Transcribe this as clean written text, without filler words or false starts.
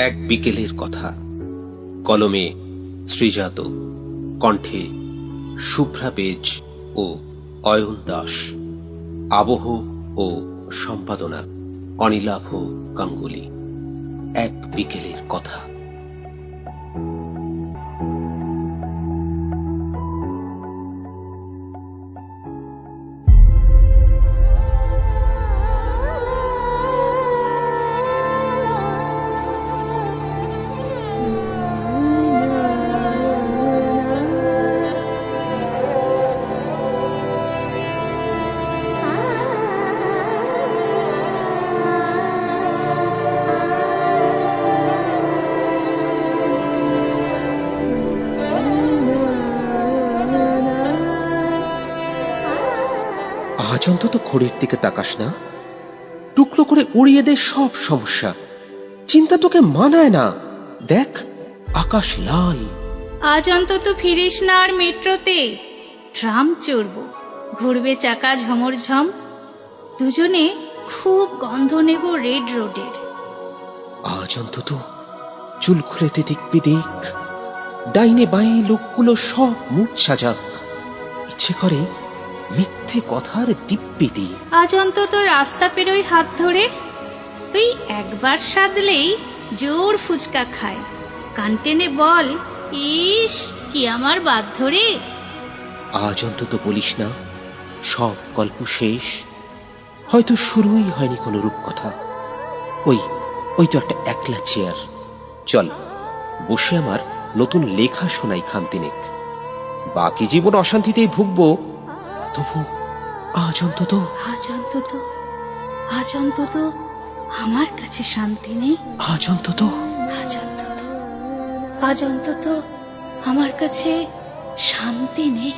এক বিকেলের কথা। কলমে শ্রীজাত, কণ্ঠে শুভ্রা বেজ ও অয়ন দাস, আবহ ও সম্পাদনা অনিলাভ গাঙ্গুলি। এক বিকেলের কথা। আজ অন্তত ঘড়ির দিকে তাকাস না, টুকরো করে উড়িয়ে দে সব সমস্যা। চিন্তা তোকে মানায় না। দেখ, আকাশ লাল। আজ অন্তত ফিরিস না আর মেট্রোতে। ট্রাম চড়বো, ঘুরবে চাকা ঝমরঝম। দুজনে খুব গন্ধ নেব রেড রোডের। আজ অন্তত চুল খুলে দিক বিদিক, ডাইনে বাঁয়ে লোকগুলো সব মুখ সাজাক। ইচ্ছে করে মিথ্যে কথার দিব্যি দি। আজ অন্তত রাস্তা পেরোই হাত ধরে। তুই একবার সাধলেই জোর ফুচকা খায়। কান টেনে বল, ইস কি আমার বাধ্য রে। আজ অন্তত বলিস না সব গল্প শেষ, হয়তো শুরুই হয়নি কোনো রূপকথা। ওই ওই তো একটা একলা চেয়ার, চল বসে আমার নতুন লেখা শোনাই খানতিনেক। বাকি জীবন অশান্তিতেই ভুগবো, তবু আজ অন্তত আজ অন্তত আজ অন্তত আমার কাছে শান্তি নেই। আজ অন্তত আজ অন্তত আজ অন্তত আমার কাছে শান্তি নেই।